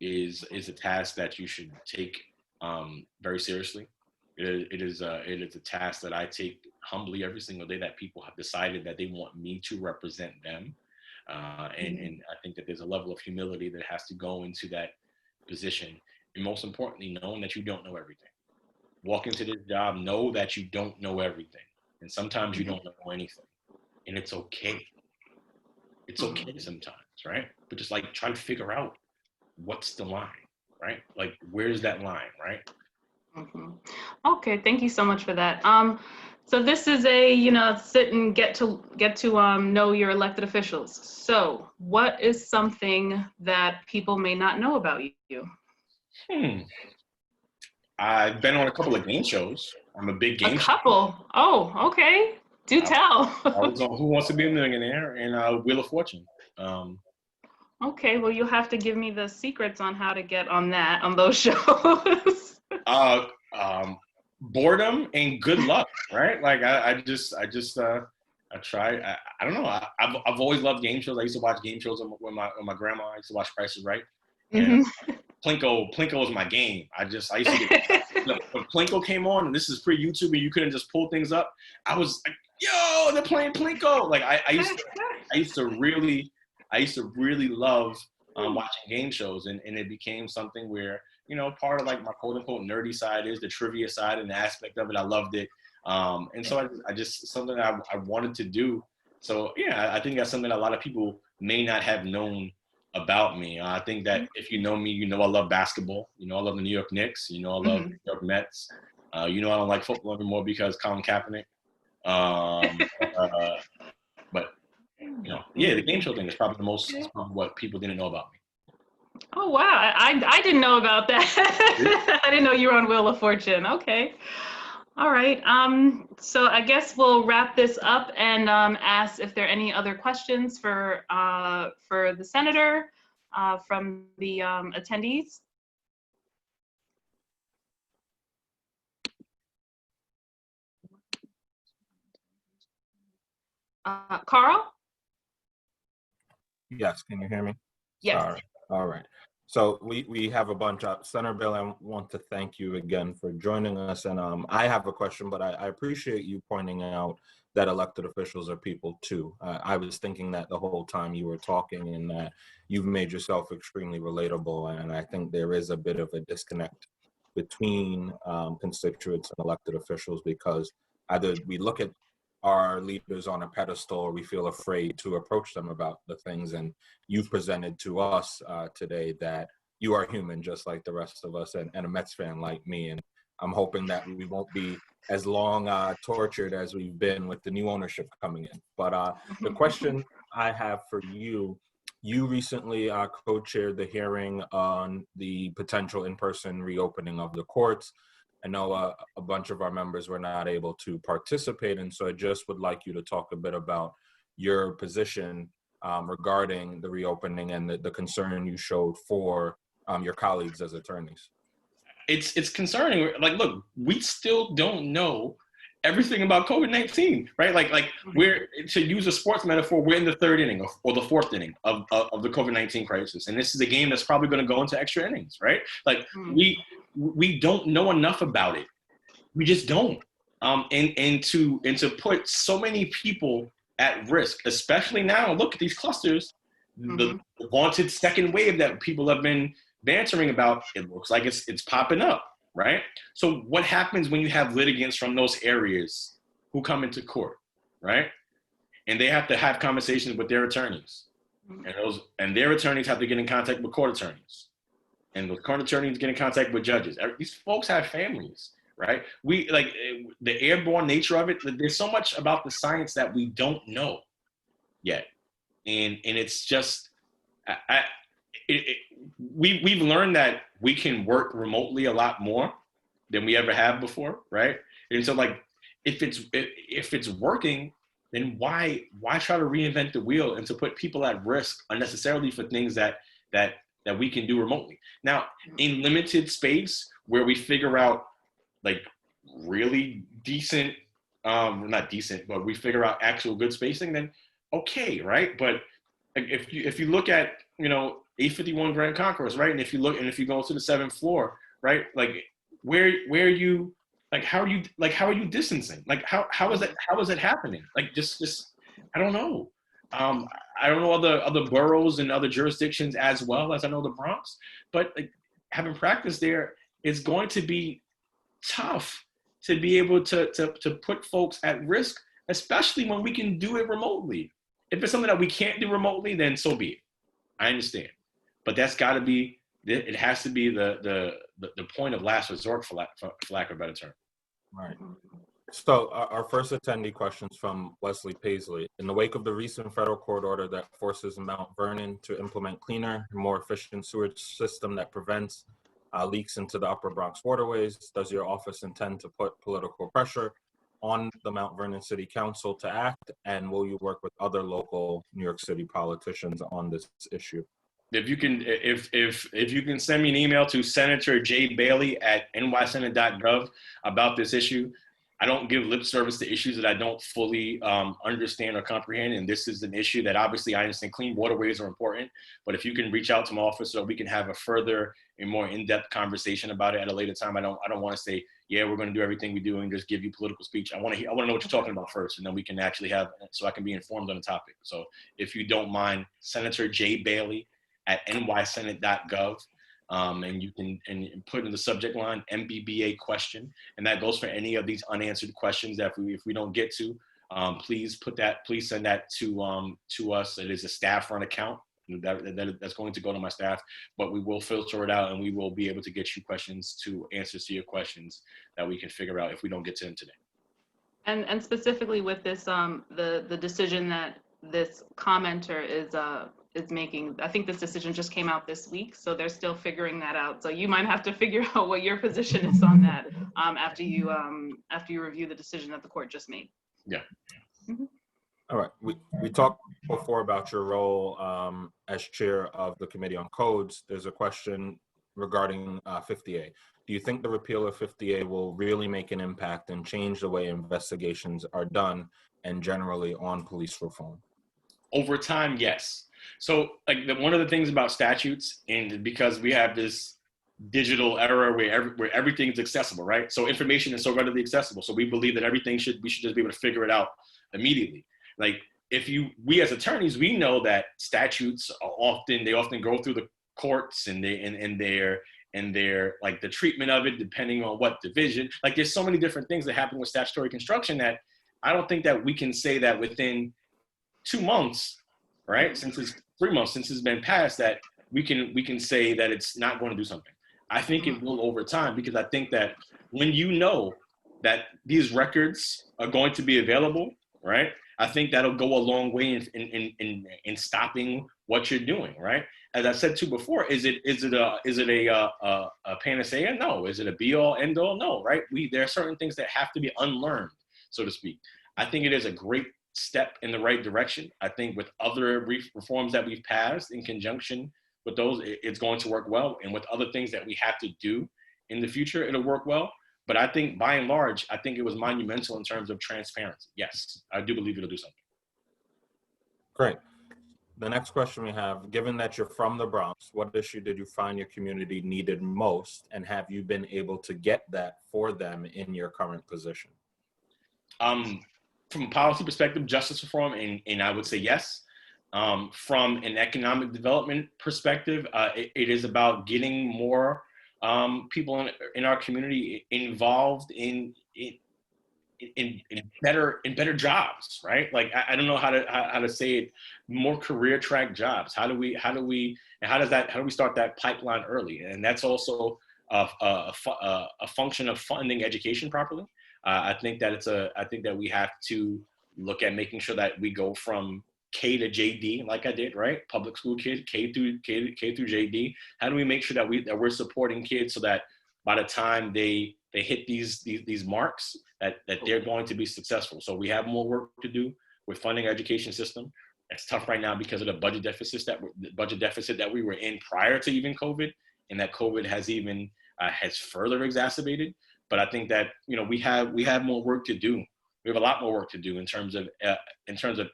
is a task that you should take very seriously. It is a task that I take humbly every single day, that people have decided that they want me to represent them. And I think that there's a level of humility that has to go into that position. And most importantly, knowing that you don't know everything. Walk into this job, know that you don't know everything. And sometimes you don't know anything. And it's okay. It's okay sometimes, right? But just like try to figure out what's the line, right? Like, where's that line, right? Okay, thank you so much for that. So this is a, sit and get to know your elected officials. So what is something that people may not know about you? I've been on a couple of game shows. I'm a big game show. A couple? Oh, okay. Do tell. I was on Who Wants to Be a Millionaire and Wheel of Fortune. Okay, well, you'll have to give me the secrets on how to get on those shows. Boredom and good luck, right? Like I try. I don't know. I've always loved game shows. I used to watch game shows with my grandma. I used to watch Price is Right. And Plinko was my game. I used to get, when Plinko came on, and this is pre-YouTube, and you couldn't just pull things up. I was like, yo, they're playing Plinko. Like I used to really love watching game shows, and it became something where, part of like my quote unquote nerdy side is the trivia side, and the aspect of it, I loved it. And so I just something that I wanted to do. So yeah, I think that's something that a lot of people may not have known about me. I think that if you know me, I love basketball. I love the New York Knicks. I love the New York Mets. I don't like football anymore because Colin Kaepernick. But the game show thing is probably what people didn't know about me. Oh wow, I didn't know about that. I didn't know you were on Wheel of Fortune. Okay. All right. So I guess we'll wrap this up and ask if there are any other questions for the senator from the attendees. Carl? Yes, can you hear me? Yes. All right. So we have a bunch of, Senator Bill, I want to thank you again for joining us. And I have a question, but I appreciate you pointing out that elected officials are people too. I was thinking that the whole time you were talking, and that you've made yourself extremely relatable. And I think there is a bit of a disconnect between constituents and elected officials, because either we look at our leaders on a pedestal, or we feel afraid to approach them about the things. And you've presented to us today that you are human just like the rest of us, and a Mets fan like me. And I'm hoping that we won't be as long tortured as we've been with the new ownership coming in. But the question I have for you, you recently co-chaired the hearing on the potential in-person reopening of the courts. I know a bunch of our members were not able to participate, and so I just would like you to talk a bit about your position regarding the reopening and the concern you showed for your colleagues as attorneys. It's concerning. Like, look, we still don't know everything about COVID-19, right? Like we're, to use a sports metaphor, we're in the third inning or the fourth inning of the COVID-19 crisis, and this is a game that's probably going to go into extra innings, right? Like we don't know enough about it. We just don't. And to put so many people at risk, especially now. Look at these clusters, the vaunted second wave that people have been bantering about. It looks like it's popping up, right? So what happens when you have litigants from those areas who come into court, right? And they have to have conversations with their attorneys, and their attorneys have to get in contact with court attorneys, and those court attorneys get in contact with judges. These folks have families, right? We, like, the airborne nature of it. There's so much about the science that we don't know yet, and it's just we've learned that we can work remotely a lot more than we ever have before, right? And so, like, if it's working, then why try to reinvent the wheel and to put people at risk unnecessarily for things that we can do remotely? Now, in limited space where we figure out, like, really decent, not decent, but we figure out actual good spacing, then okay, right? But if you look at, 851 Grand Concourse, right? And if you go to the 7th floor, right? Like, where are you, like, how are you distancing? Like, how is that happening? Like, just I don't know. I don't know other boroughs and other jurisdictions as well as I know the Bronx, but, like, having practiced there, it's going to be tough to be able to put folks at risk, especially when we can do it remotely. If it's something that we can't do remotely, then so be it. I understand, but that's got to be, it has to be the point of last resort, for lack of a better term. Right. So our first attendee questions from Wesley Paisley. In the wake of the recent federal court order that forces Mount Vernon to implement cleaner, more efficient sewage system that prevents leaks into the Upper Bronx waterways, does your office intend to put political pressure on the Mount Vernon City Council to act, and will you work with other local New York City politicians on this issue? If you can send me an email to Senator Jay Bailey at nysenate.gov about this issue. I don't give lip service to issues that I don't fully understand or comprehend, and this is an issue that obviously I understand. Clean waterways are important, but if you can reach out to my office so we can have a further and more in-depth conversation about it at a later time. I don't want to say, yeah, we're going to do everything we do and just give you political speech. I want to know what you're talking about first, and then we can actually have, so I can be informed on the topic. So if you don't mind, Senator Jay Bailey at nysenate.gov. And you can put in the subject line MBBA question, and that goes for any of these unanswered questions that if we don't get to, please send that to us. It is a staff-run account that's going to go to my staff, but we will filter it out and we will be able to get you answers to your questions that we can figure out if we don't get to them today. And specifically with this, the decision that this commenter is making, I think this decision just came out this week, so they're still figuring that out. So you might have to figure out what your position is on that after you review the decision that the court just made. Yeah. Mm-hmm. All right. We talked before about your role as chair of the Committee on Codes. There's a question regarding 50A. Do you think the repeal of 50A will really make an impact and change the way investigations are done and generally on police reform? Over time, yes. So, like, one of the things about statutes, and because we have this digital era where everything's accessible, right? So information is so readily accessible. So we believe that we should just be able to figure it out immediately. Like, we as attorneys, we know that statutes are often go through the courts and their like the treatment of it, depending on what division. Like, there's so many different things that happen with statutory construction that I don't think that we can say that within 2 months, right? Since it's 3 months since it's been passed, that we can say that it's not going to do something. I think it will over time, because I think that when you know that these records are going to be available, right? I think that'll go a long way in stopping what you're doing, right? As I said too before, is it a panacea? No. Is it a be all end all? No, right? There are certain things that have to be unlearned, so to speak. I think it is a great step in the right direction. I think with other reforms that we've passed in conjunction with those, it's going to work well. And with other things that we have to do in the future, it'll work well. But I think by and large, I think it was monumental in terms of transparency. Yes, I do believe it'll do something. Great. The next question we have, given that you're from the Bronx, what issue did you find your community needed most? And have you been able to get that for them in your current position? From a policy perspective, justice reform, and I would say yes. From an economic development perspective, it is about getting more people in our community involved in better jobs, right? Like I don't know how to say it, more career track jobs. How do we start that pipeline early? And that's also a function of funding education properly. I think that we have to look at making sure that we go from K to JD, like I did, right? Public school kid, K through JD. How do we make sure that we're supporting kids so that by the time they hit these marks, that they're going to be successful? So we have more work to do with funding our education system. It's tough right now because of the budget deficit that we were in prior to even COVID, and that COVID has further exacerbated. But I think that we have more work to do. We have a lot more work to do in terms of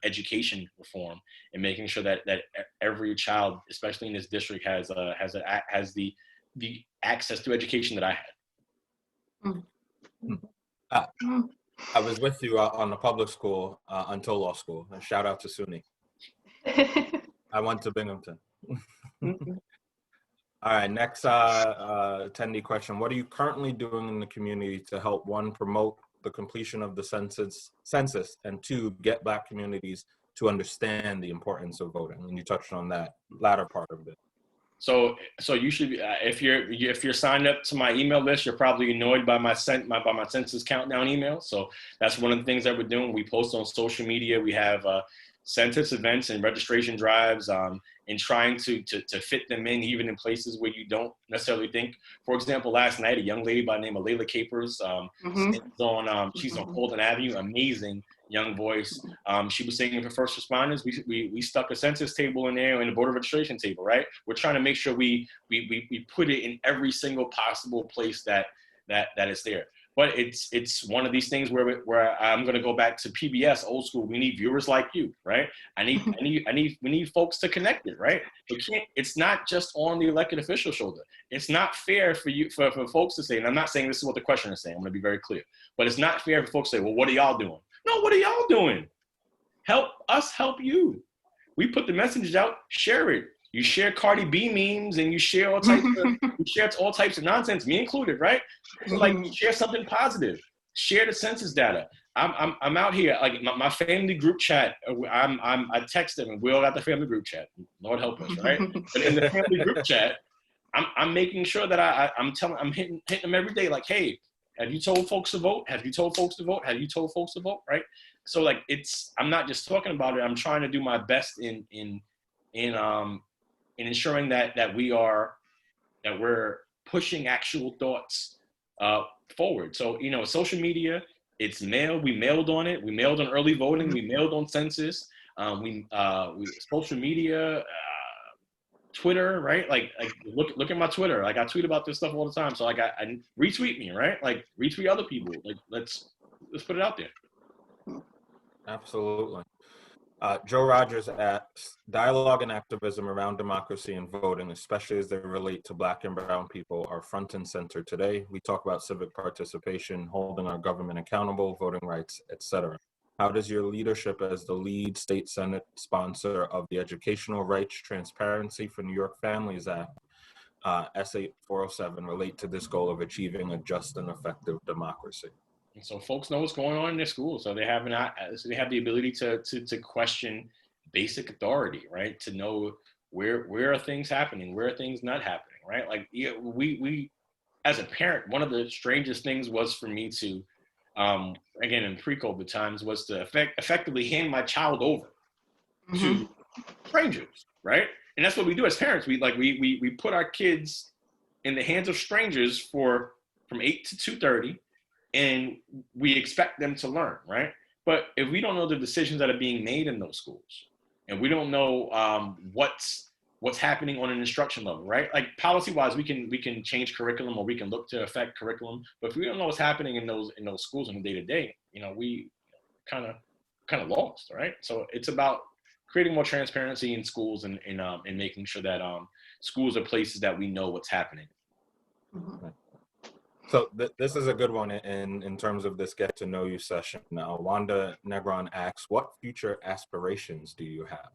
education reform and making sure that every child, especially in this district, has the access to education that I had. I was with you on the public school until law school. And shout out to SUNY. I went to Binghamton. All right, next attendee question. What are you currently doing in the community to help, one, promote the completion of the census, and two, get Black communities to understand the importance of voting? And you touched on that latter part of it. So you should be, if you're signed up to my email list, you're probably annoyed by my census countdown email. So that's one of the things that we're doing. We post on social media. We have census events and registration drives, and trying to fit them in even in places where you don't necessarily think. For example, last night, a young lady by the name of Layla Capers, she's on Colden Avenue, amazing young voice. She was singing for first responders. We stuck a census table in there and a voter registration table, right? We're trying to make sure we put it in every single possible place that is there. But it's one of these things where I'm going to go back to PBS, old school. We need viewers like you, right? We need folks to connect it, right? It's not just on the elected official's shoulder. It's not fair for folks to say, and I'm not saying this is what the question is saying. I'm going to be very clear, but it's not fair for folks to say, well, what are y'all doing? No, what are y'all doing? Help us help you. We put the message out, share it. You share Cardi B memes and you share all types of nonsense, me included, right? So like, share something positive. Share the census data. I'm out here, like my family group chat. I text them, and we all got the family group chat. Lord help us, right? But in the family group chat, I'm making sure that I'm hitting them every day. Like, hey, have you told folks to vote? Have you told folks to vote? Have you told folks to vote? Right? So like, I'm not just talking about it. I'm trying to do my best in ensuring that we're pushing actual thoughts forward. So social media, it's mail. We mailed on it. We mailed on early voting. We mailed on census. We social media, Twitter, right? Like look at my Twitter. Like I tweet about this stuff all the time. So like I retweet me, right? Like retweet other people. Like let's put it out there. Absolutely. Joe Rogers asks, dialogue and activism around democracy and voting, especially as they relate to Black and brown people, are front and center today. We talk about civic participation, holding our government accountable, voting rights, etc. How does your leadership as the lead state Senate sponsor of the Educational Rights Transparency for New York Families Act, S8407, relate to this goal of achieving a just and effective democracy? And so folks know what's going on in their schools, so they have the ability to question basic authority, right? To know where are things happening, where are things not happening, right? Like we as a parent, one of the strangest things was for me to again, in pre-COVID times, was to effectively hand my child over to strangers, right? And that's what we do as parents. We put our kids in the hands of strangers from 8 to 2:30, and we expect them to learn, right? But if we don't know the decisions that are being made in those schools, and we don't know what's happening on an instruction level, right? Like policy-wise, we can change curriculum, or we can look to affect curriculum. But if we don't know what's happening in those schools on the day-to-day, we kind of lost, right? So it's about creating more transparency in schools, and making sure that schools are places that we know what's happening. So this is a good one in terms of this get to know you session. Now, Wanda Negron asks, what future aspirations do you have?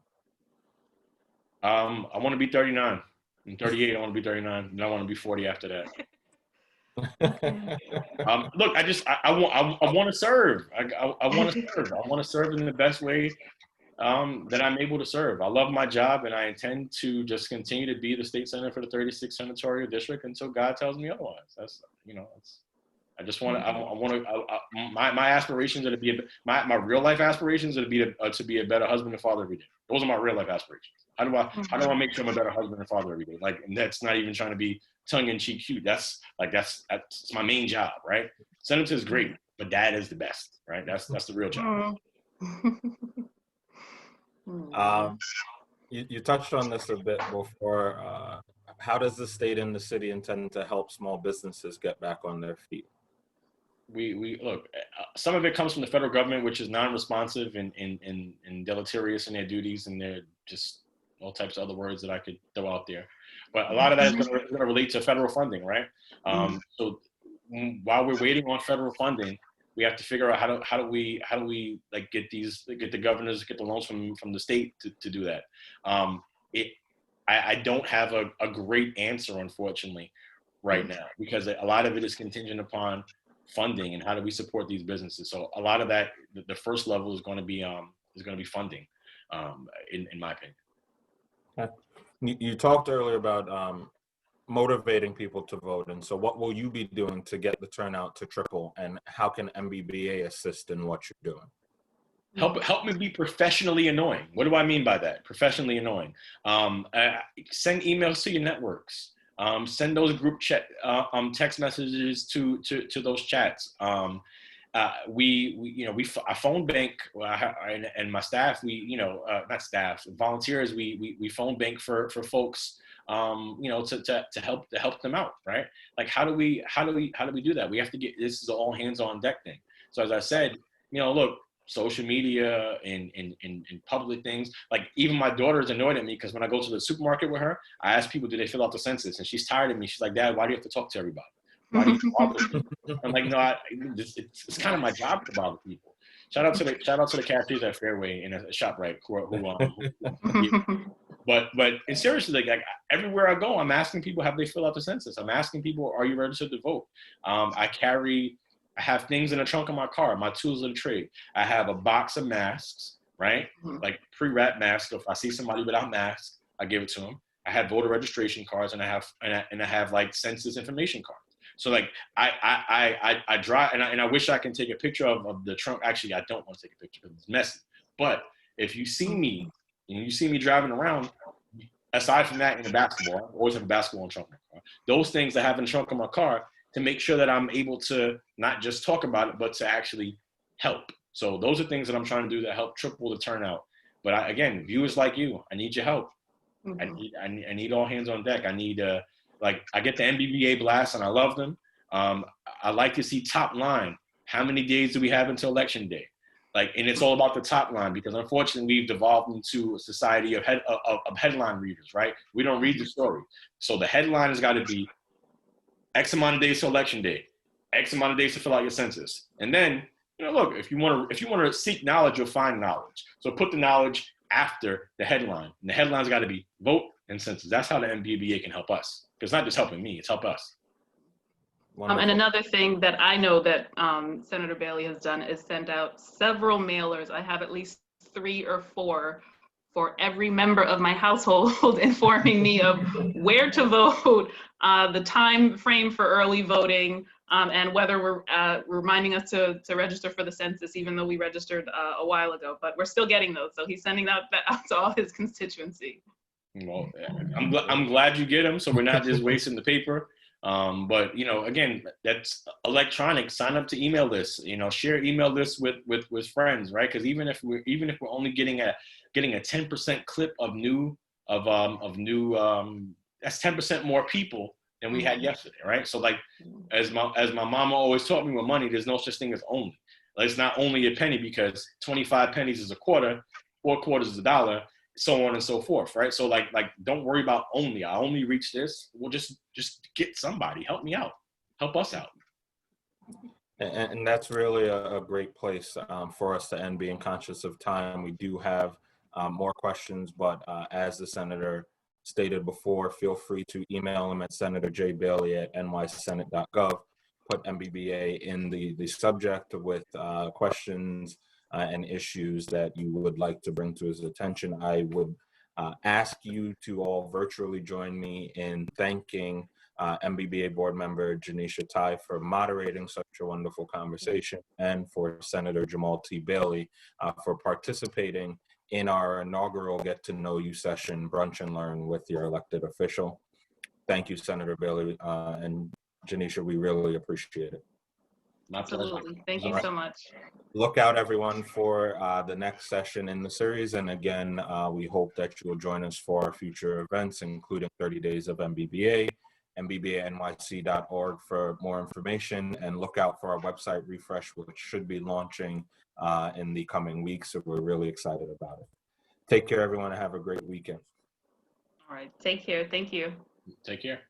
I want to be 39. I'm 38. I want to be 39, and I want to be 40 after that. Look, I want to serve. I want to serve. I want to serve in the best way that I'm able to serve. I love my job, and I intend to just continue to be the state senator for the 36th senatorial district until God tells me otherwise. I just want to. My aspirations are to be my real life aspirations are to be a better husband and father every day. Those are my real life aspirations. How do I make sure I'm a better husband and father every day? Like, and that's not even trying to be tongue in cheek cute. That's my main job, right? Senator is great, but dad is the best, right? That's the real job. You touched on this a bit before. How does the state and the city intend to help small businesses get back on their feet? We look, some of it comes from the federal government, which is non-responsive and deleterious in their duties, and they're just all types of other words that I could throw out there. But a lot of that is going to relate to federal funding, right? So while we're waiting on federal funding, we have to figure out how do we like get the governors, get the loans from the state to do that. I don't have a great answer, unfortunately, right now, because a lot of it is contingent upon funding and how do we support these businesses. So a lot of that, the first level is going to be funding, in my opinion. You talked earlier about motivating people to vote, and so what will you be doing to get the turnout to triple, and how can MBBA assist in what you're doing? Help me be professionally annoying. What do I mean by that? Professionally annoying. Send emails to your networks. Send those group chat text messages to those chats. I phone bank, and my staff, not staff, volunteers, we phone bank for folks, to help them out, right? Like, how do we do that? We have to get, this is an all hands on deck thing. So as I said, look, social media and public things, like even my daughter's annoyed at me because when I go to the supermarket with her, I ask people, do they fill out the census? And she's tired of me. She's like, Dad, why do you have to talk to everybody? Why do you bother people? I'm like, no, it's kind of my job to bother people. Shout out to the cashiers at Fairway and at ShopRite but seriously, like everywhere I go, I'm asking people, have they filled out the census? I'm asking people, are you registered to vote? I have things in the trunk of my car, my tools of the trade. I have a box of masks, right? Like pre-wrapped masks. If I see somebody without masks, I give it to them. I have voter registration cards, and I have like census information cards. So like I drive, and I wish I can take a picture of the trunk. Actually, I don't want to take a picture because it's messy. But if you see me and you see me driving around, aside from that, in the basketball, I always have a basketball in the trunk of my car. Those things I have in the trunk of my car to make sure that I'm able to not just talk about it, but to actually help. So those are things that I'm trying to do that help triple the turnout. But again, viewers like you, I need your help. I need all hands on deck. I need I get the MBBA blast and I love them. I like to see top line. How many days do we have until election day? And it's all about the top line, because unfortunately we've devolved into a society of headline readers, right? We don't read the story. So the headline has got to be X amount of days to election day, X amount of days to fill out your census. And then, look, if you want to seek knowledge, you'll find knowledge. So put the knowledge after the headline. And the headline's got to be vote and census. That's how the MBBA can help us. Because it's not just helping me, it's help us. And another thing that I know that Senator Bailey has done is send out several mailers. I have at least 3 or 4 for every member of my household informing me of where to vote, the time frame for early voting, and whether we're reminding us to register for the census, even though we registered a while ago, but we're still getting those. So he's sending that out to all his constituency. Well, I'm glad you get them, so we're not just wasting the paper. But again, that's electronic. Sign up to email lists. Share email lists with friends, right? Because even if we're only getting a 10% clip of new that's 10% more people than we had yesterday, right? So like, as my mama always taught me with money, there's no such thing as only. Like, it's not only a penny, because 25 pennies is a quarter, 4 quarters is a dollar, so on and so forth, right? So like don't worry about only. I only reach this. Well, just get somebody. Help me out. Help us out. And that's really a great place for us to end, being conscious of time. We do have more questions, but as the senator stated before, feel free to email him at senatorjbailey@nysenate.gov. Put MBBA in the subject with questions and issues that you would like to bring to his attention. I would ask you to all virtually join me in thanking MBBA board member Jenesha Tai for moderating such a wonderful conversation, and for Senator Jamal T. Bailey for participating in our inaugural Get to Know You session, Brunch and Learn with your elected official. Thank you, Senator Bailey and Jenesha. We really appreciate it. Absolutely. Thank you so much. Look out, everyone, for the next session in the series. And again, we hope that you will join us for our future events, including 30 Days of MBBA, MBBANYC.org for more information, and look out for our website refresh, which should be launching in the coming weeks. So we're really excited about it. Take care, everyone, and have a great weekend. All right. Take care. Thank you. Take care.